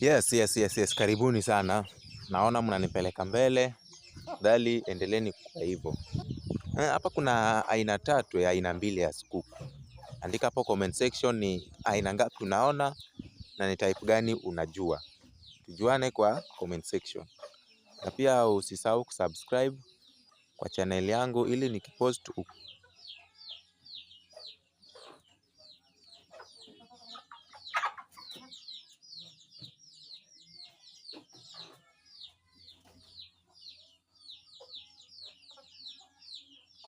Yes. Karibuni sana. Naona mnanipeleka mbele. Dali endeleeni kwa hivyo. Hapa kuna aina tatu ya aina mbili ya kuku. Andika hapo comment section ni aina ngapi unaona na ni type gani unajua. Tujuane kwa comment section. Na pia usisahau kusubscribe kwa channel yangu ili nikipost